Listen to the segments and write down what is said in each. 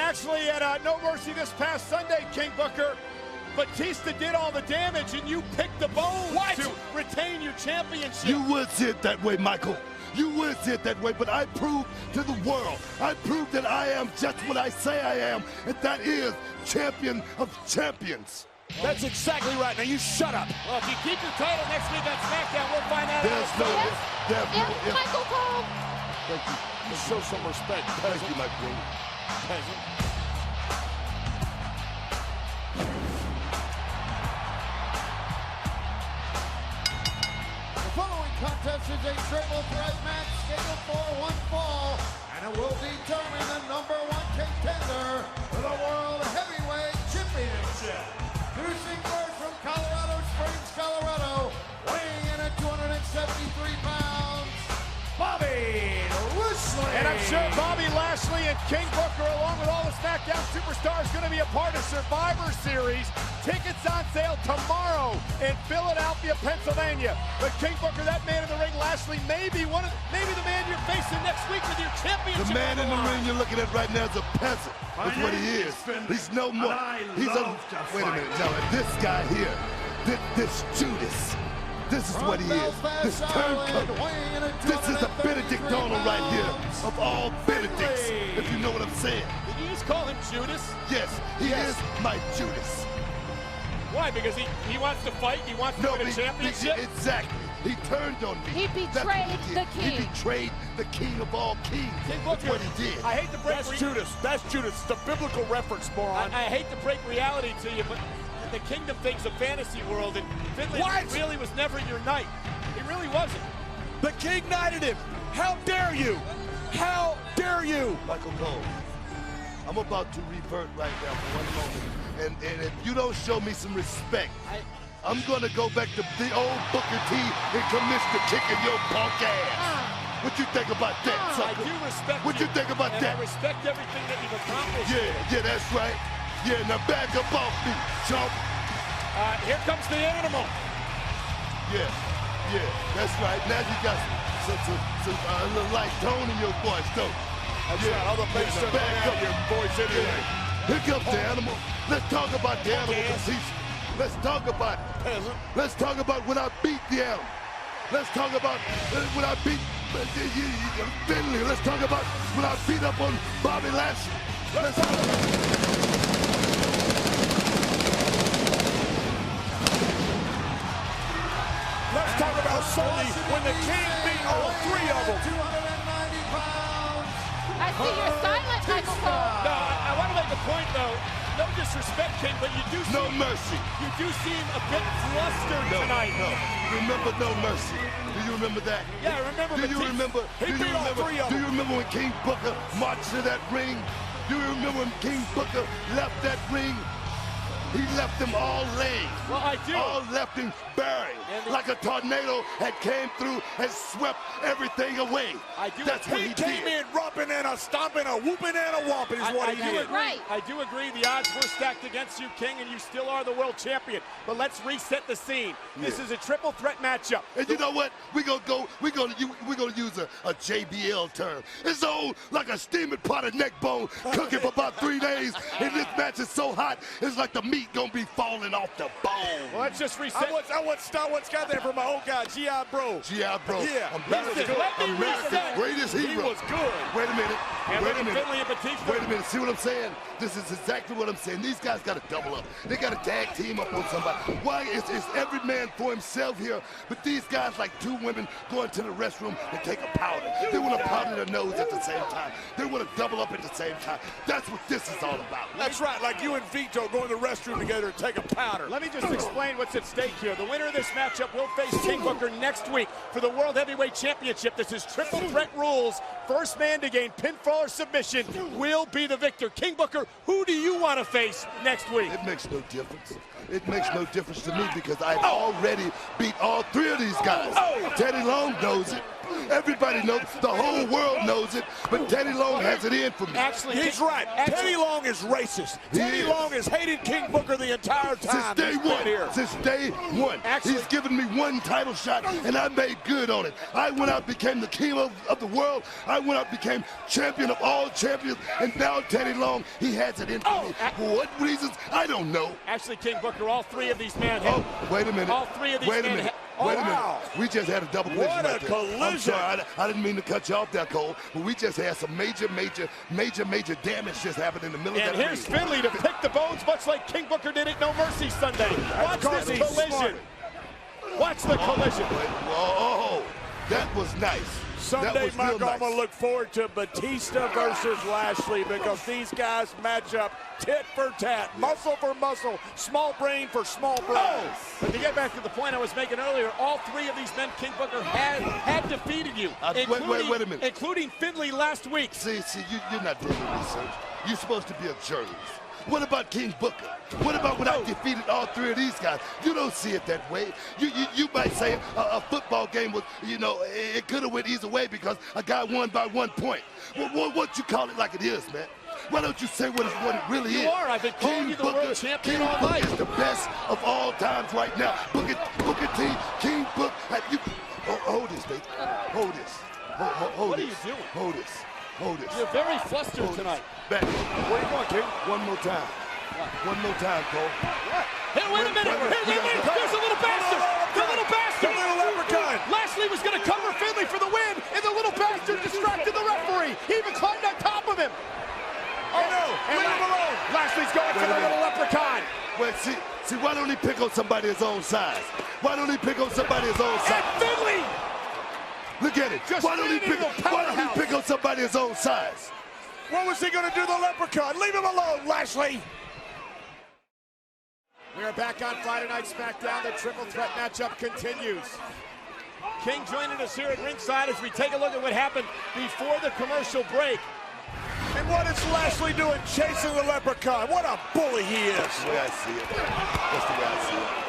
Actually, at No Mercy this past Sunday, King Booker, Batista did all the damage, and you picked the bones to retain your championship. You would see it that way, Michael. You would see it that way, but I proved to the world, I proved that I am just what I say I am, and that is champion of champions. That's exactly right. Now you shut up. Well, if you keep your title next week on SmackDown, we'll find out. Yes, Michael Cole. Thank you. You show some respect. Thank you, my queen. Peasant. The following contest is a triple threat match scheduled for one fall, and it will determine the #1 contender for the World Heavyweight Championship. Cruising first from Colorado Springs, Colorado, weighing in at 273 pounds, Bobby Lashley. And I'm sure Bobby Lashley and King Booker, along with all the SmackDown superstars, going to be a part of Survivor Series. Tickets on sale tomorrow in Philadelphia, Pennsylvania. But King Booker, that man in the ring, Lashley, maybe the man you're facing next week with your championship. The man in the ring you're looking at right now is a peasant. That's what he is. He's no more. He's a. Wait a minute. Now, this guy here, this Judas. This is what he is. This turncoat. This is the Benedict Donald right here of all Benedicts, if you know what I'm saying. Did you just call him Judas? Yes, he is my Judas. Why? Because he wants to fight? He wants to win a championship? Exactly. He turned on me. He betrayed the king. He betrayed the king of all kings. That's what he did. I hate to break That's Judas. That's Judas. The biblical reference, moron. I hate to break reality to you, but the kingdom thing's a fantasy world, and Finlay really was never your knight. He really wasn't. The king knighted him. How dare you? How dare you? Michael Cole, I'm about to revert right now for one moment. And if you don't show me some respect, I'm going to go back to the old Booker T and Commissioner kicking your punk ass. What you think about that, sucker? I do respect What you think about that? I respect everything that you've accomplished. Yeah, that's right. Yeah, now back up off me, chump. Here comes the animal. Yeah, that's right. Now you got some little light tone in your voice, though. That's right. All the bass stuff back up your voice anyway. Here comes the animal. Let's talk about the animal, Batista. Let's talk about it. Peasant. Let's talk about when I beat the animal. Let's talk about when I beat Finlay. Let's talk about when I beat up on Bobby Lashley. Let's talk about Sunday when the king beat all three of them. 290 pounds. I see you're silent, Michael Cole. No, I want to make a point, though. No disrespect, King, but you do No mercy. You do seem a bit flustered tonight. No. Remember No Mercy. Do you remember that? Yeah, I remember. Do you remember? He beat all three of them. Do you remember when King Booker marched to that ring? Do you remember when King Booker left that ring? He left them all laying. Well, I do. All left him bearing. Like a tornado had came through and swept everything away. I do. That's what he came did. in rumping and a stomping, a whooping and a whomping is what he did. Right. I do agree the odds were stacked against you, King, and you still are the world champion. But let's reset the scene. This is a triple threat matchup. And you know what? We're gonna use a JBL term. It's old like a steaming pot of neck bone cooking for about 3 days. And this match is so hot, it's like the meat gonna be falling off the bone. Well, let's just reset. I want got there from my old guy, G.I. Bro. G.I. Bro. Yeah. America's greatest hero. He was good. Wait a minute. And Wait a minute. Finlay and Batista. Wait a minute. See what I'm saying? This is exactly what I'm saying. These guys got to double up. They got to tag team up on somebody. Why? It's every man for himself here. But these guys, like two women, going to the restroom and take a powder. They want to powder their nose at the same time. They want to double up at the same time. That's what this is all about. That's right. Like you and Vito go in the restroom together and take a powder. Let me just explain what's at stake here. The winner of this matchup will face King Booker next week for the World Heavyweight Championship. This is triple threat rules. First man to gain pinfall or submission will be the victor. King Booker, who do you want to face next week? It makes no difference. It makes no difference to me because I've already beat all 3 of these guys. Teddy Long knows it. Everybody knows. The whole world knows it. But Teddy Long has it in for me. Actually, he's right. Teddy Long is racist. Teddy Long has hated King Booker the entire time. Since day one. Since day one. Actually, he's given me one title shot, and I made good on it. I went out, became the king of the world. I went out, became champion of all champions, and now Teddy Long, he has it in for me. For what reasons? I don't know. Actually, King Booker, all three of these men had... wait a minute. All three of these men had... Wait a minute. We just had a double collision What right a there. collision. I'm sorry. I didn't mean to cut you off there, Cole, but we just had some major damage just happen in the middle of that And here's ring. Finlay to pick the bones, much like King Booker did at No Mercy Sunday. Watch this collision. Watch the collision. Whoa, that was nice. Someday, Michael, I'm going to look forward to Batista versus Lashley because these guys match up tit for tat, muscle for muscle, small brain for small brain. But to get back to the point I was making earlier, all three of these men King Booker had defeated you, wait a minute. including Finlay last week. See, you're not doing research. You're supposed to be a journalist. What about King Booker? What about when I defeated all three of these guys? You don't see it that way. You might say a football game was, it could have went either way because a guy won by 1 point. Well, what you call it like it is, man? Why don't you say what it really is? You are. I've been calling you the world champion all night. King Booker is the best of all times right now. Booker T, King Booker. Hold this, baby. Hold this. Hold what this. Are you doing? Hold this. Hold this. You're very flustered tonight. Back. Where you going, King? One more time. One more time, Cole. Hey, wait a minute. There's a little bastard. The little bastard. The little leprechaun. Lashley was going to cover Finlay for the win, and the little bastard distracted the referee. He even climbed on top of him. Oh, no. Leave him alone. Lashley's going for the little leprechaun. Well, see, why don't he pick on somebody his own size? Why don't he pick on somebody his own size? And Finlay. Look at it. Why don't he pick on somebody his own size? What was he going to do to the leprechaun? Leave him alone, Lashley. We are back on Friday Night SmackDown. The triple threat matchup continues. King joining us here at ringside as we take a look at what happened before the commercial break. And what is Lashley doing chasing the leprechaun? What a bully he is. That's the way I see it. That's the way I see it.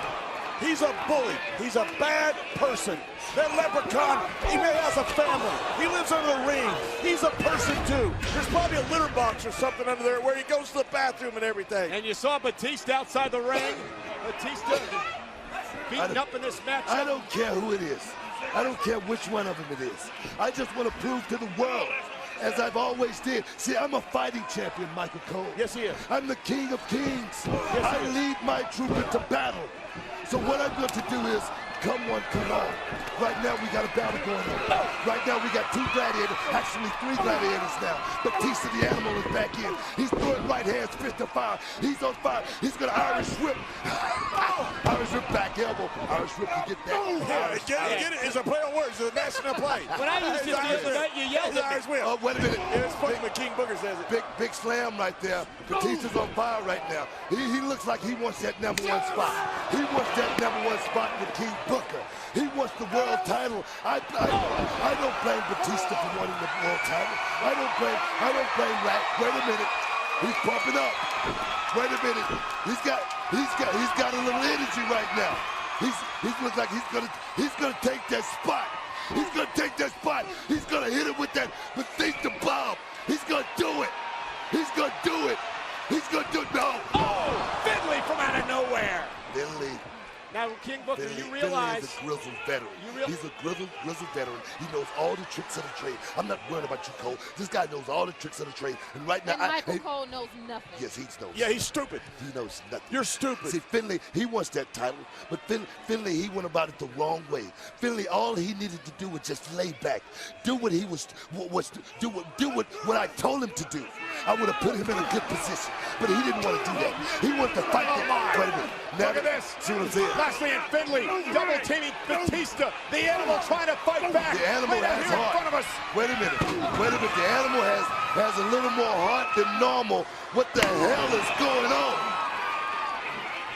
He's a bully. He's a bad person. That leprechaun, he may have a family. He lives under the ring. He's a person too. There's probably a litter box or something under there where he goes to the bathroom and everything. And you saw Batista outside the ring. Batista beaten up in this match. I don't care who it is. I don't care which one of them it is. I just want to prove to the world, as I've always did. See, I'm a fighting champion, Michael Cole. Yes, he is. I'm the king of kings. Yes, I lead my troop into battle. So what I'm going to do is, come on, come on. Right now we got a battle going on. Right now we got two gladiators, actually three gladiators now. Batista the animal is back in. He's throwing right hands, fist to fire. He's on fire. He's going to Irish whip. Irish whip, back elbow. Irish whip, you get that? Get it? It's a play on words. It's a national play. When I used to do that, you yelled at me. Irish whip. Oh, wait a minute. It's funny when King Booker says it. Big slam right there. Batista's on fire right now. He looks like he wants that #1 spot. He wants that #1 spot with King Booker. He wants the world title. I don't blame Batista for wanting the world title. I don't blame Rack. Wait a minute. He's pumping up. Wait a minute. He's got a little energy right now. He looks like he's gonna take that spot. He's gonna take that spot. He's gonna hit it with that Batista bomb. He's gonna do it. He's gonna do it. He's gonna do it. No. Oh, Finlay from out of nowhere. Finlay. Now, King Booker, Finlay, you realize... Finlay is a grizzled veteran. He's a grizzled veteran. He knows all the tricks of the trade. I'm not worried about you, Cole. This guy knows all the tricks of the trade. And right now, and Michael Cole knows nothing. Yes, he knows. Yeah, he's stupid. He knows nothing. You're stupid. See, Finlay, he wants that title, but Finlay, he went about it the wrong way. Finlay, all he needed to do was just lay back, do what he was do what I told him to do. I would have put him in a good position, but he didn't want to do that. He wanted to fight that. Wait a minute. Now, look at this. See what I'm saying? Lashley and Finlay double teaming Batista. The animal trying to fight back. The animal right has here heart. in front of us. Wait a minute. The animal has a little more heart than normal. What the hell is going on?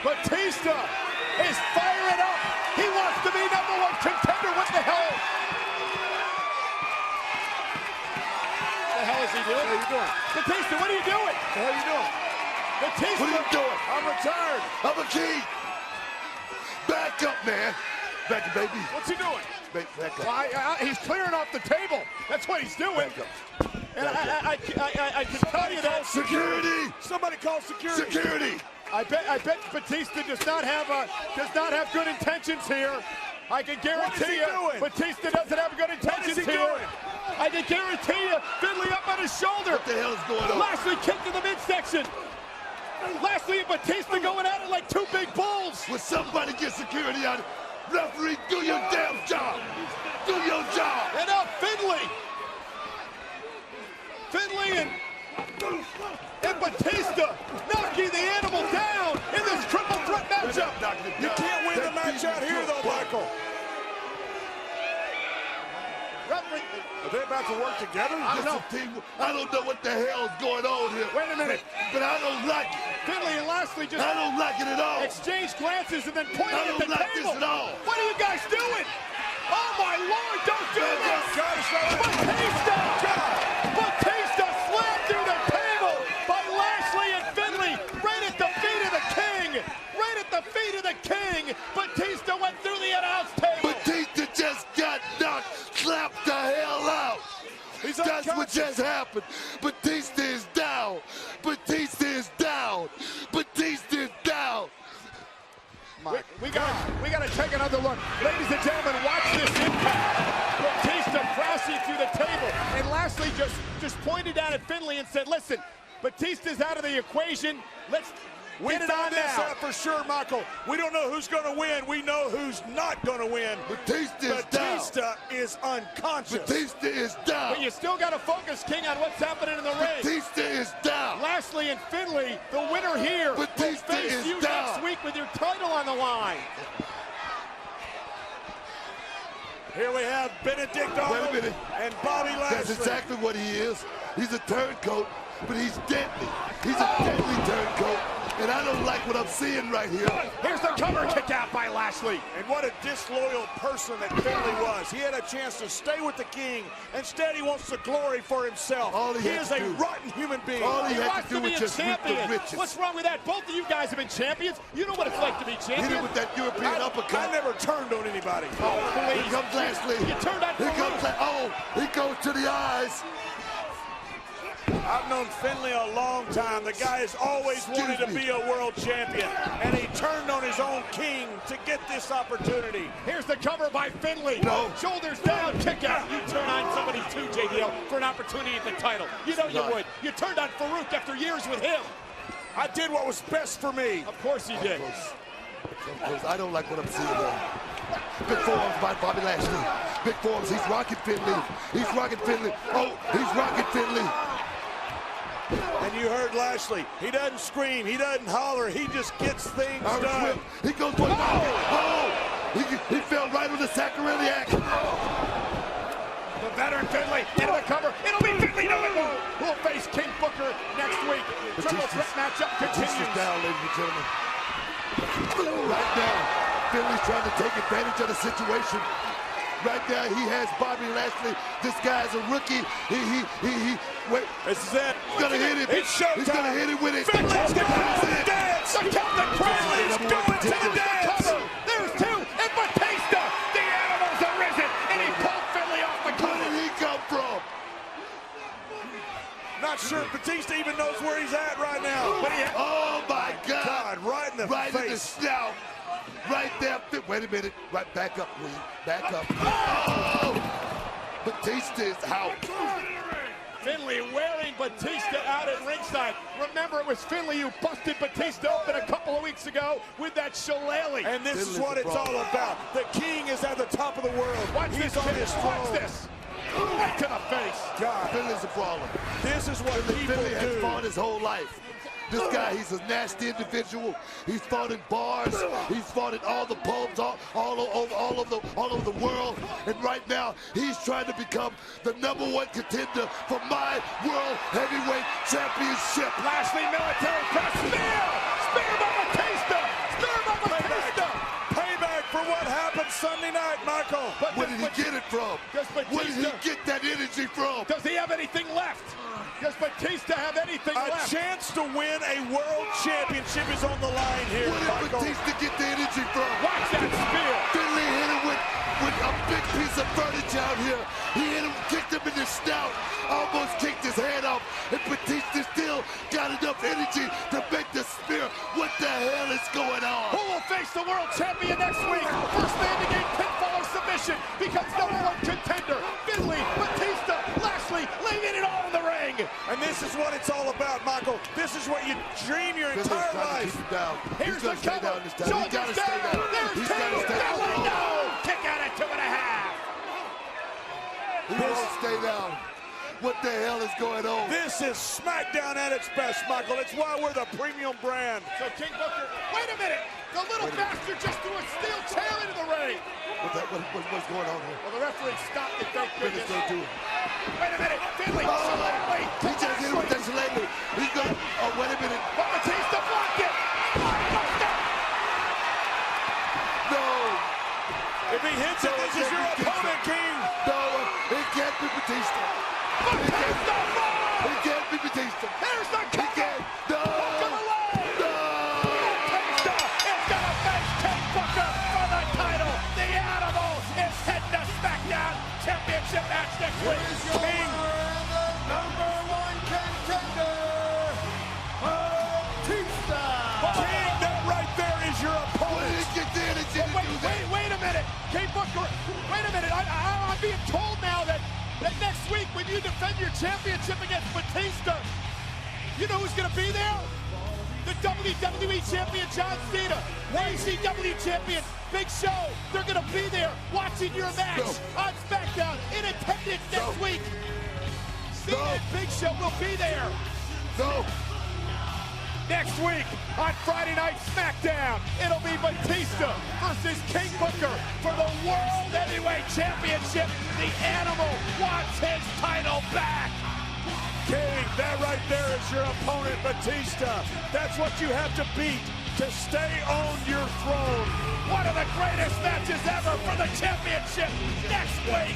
Batista is firing up. He wants to be #1 contender. What the hell? What the hell is he doing? What are you doing? Batista, what are you doing? What the hell are you doing? Batista, What are you doing? I'm retired. I'm a king. Back up, man. Back up, baby. what's he doing? Back up. Well, he's clearing off the table. That's what he's doing. Back up. And I can tell you that. Security! Somebody call security. Security! I bet Batista does not have good intentions here. I can guarantee you, Batista doesn't have good intentions here. I can guarantee you, Finlay up on his shoulder. What the hell is going on? Lashley kicked to the midsection. Lashley and Batista going at it like two big bulls. Will somebody get security out of it? Referee, do your damn job. Do your job. And now Finlay and Batista knocking the animal down in this triple threat matchup. You can't win the match out here, though, Michael. Are they about to work together? I don't know what the hell is going on here. Wait a minute. But I don't like it. Finlay and Lashley just I don't like it at all. exchanged glances and then pointed I at don't the like table. this at all. What are you guys doing? Oh my Lord, don't do this! Batista! Batista slammed through the table by Lashley and Finlay right at the feet of the king. Right at the feet of the king. Batista went through the announce table. Batista just got knocked, slapped the hell out. That's what just happened. Batista is down. Batista is down. Batista is down. We gotta take another look. Ladies and gentlemen, watch this impact. Batista crashing through the table. And Lashley just pointed down at Finlay and said, listen, Batista's out of the equation. Let's get it on this now. out for sure, Michael. We don't know who's going to win. We know who's not going to win. Batista is unconscious. Batista is down. But you still got to focus, King, on what's happening in the ring. Batista is down. Lashley and Finlay, the winner here, Batista will face is you down. next week with your title on the line. Here we have Benedict Arnold and Bobby Lashley. That's exactly what he is. He's a turncoat, but he's deadly. He's a deadly turncoat, and I don't like what I'm seeing right here. Here's the cover kick out by Lashley. And what a disloyal person that Finlay was. He had a chance to stay with the king. Instead, he wants the glory for himself. He is a rotten human being. All he had wants to do was just reap the riches. What's wrong with that? Both of you guys have been champions. You know what it's like to be champion. Hit him with that European uppercut. I never turned on anybody. Oh, please. Here comes Lashley. You turned on He goes to the eyes. I've known Finlay a long time. The guy has always wanted to be a world champion, and he turned on his own king to get this opportunity. Here's the cover by Finlay. No. Shoulders down, kick out. You turn on somebody too, JDL, for an opportunity at the title. You know you would. You turned on Farouk after years with him. I did what was best for me. Of course you did. I don't like what I'm seeing there. Big forearms by Bobby Lashley. Big forearms. He's rocking Finlay. He's rocking Finlay. Oh, he's rocking Finlay. And you heard Lashley. He doesn't scream. He doesn't holler. He just gets things done. He goes for he fell right on the sacroiliac. The veteran Finlay into the cover. It'll be Finlay. No. Who'll face King Booker next week. Triple threat matchup continues. Batista's down, ladies and gentlemen. Right now, Finlay's trying to take advantage of the situation. Right now, he has Bobby Lashley. This guy's a rookie. Wait. This is it. He's gonna hit it. It's showtime. He's gonna hit it with it. Finlay's going to the dance. The Finlay's going to the dance. There's two. And Batista. The animal's arisen. And he pulled Finlay off the Where cover. did he come from? Not sure Batista even knows where he's at right now. Oh, my God. Right in the right face. in the snout. Right there. Wait a minute. Right, back up, please. Back up. Oh! Batista is out. Finlay wearing Batista out at ringside. Remember, it was Finlay who busted Batista open a couple of weeks ago with that shillelagh. And this is what it's all about. The king is at the top of the world. Watch He's this, on his throne. watch this. Right to the face. God, Finlay's a brawler. this is what people Finlay has do. fought his whole life. This guy, he's a nasty individual. He's fought in bars. He's fought in all the pubs, all over the world. And right now, he's trying to become the #1 contender for my World Heavyweight Championship. Lashley military press. Spear! Spear by Batista! Spear by Batista! Payback for what happened Sunday night, Michael. But Where did he get it from? Does Where did he Batista, get that energy from? does he have anything left? Does Batista have anything A left? chance to win a world championship is on the line here, Where did Michael. Batista get the energy from? Watch that spear. Finlay hit him with a big piece of furniture out here. He hit him, kicked him in the snout, almost kicked his head off, and Batista still got enough energy to make the spear. What the hell is going on? Who will face the world champion next week? First man to gain pinfall or submission becomes number one contender. Finlay, Batista, Lashley, leaving it all in the ring. And this is what it's all about, Michael. This is what you dream your entire life. Here's the cover. Shoulders down. There's two. Finlay, no. Kick out at 2.5. He won't stay down. What the hell is going on? This is SmackDown at its best, Michael. It's why we're the premium brand. So King Booker, wait a minute. The little bastard just threw a steel chair into the ring. What's going on here? Well, the referee stopped it, thank goodness. Do it. Wait a minute. Finlay, Lashley. He just hit him with that shillelagh. He's going to, oh, wait a minute. But Batista blocked it. No. If he hits it, this is your opponent, King. No, it can't be Batista. Batista, It can't be Batista. there's the He cover. can't. No. Look at the leg. No. Batista is going to face King Booker for the title. The Animal is heading to SmackDown Championship match next week. Here's your King. winner and the number one contender, Batista. King, that right there is your What opponent. did he get the energy to do that? Wait a minute. King Booker, wait a minute. I'm being told now that next week when you defend your championship against Batista, you know who's going to be there? The WWE Champion John Cena, WCW Champion Big Show. They're going to be there watching your match on SmackDown in attendance next week. Cena and Big Show will be there. No. Next week on Friday Night SmackDown, it'll be Batista versus King Booker for the World Heavyweight Championship. The Animal wants his title back. King, that right there is your opponent, Batista. That's what you have to beat to stay on your throne. One of the greatest matches ever for the championship next week.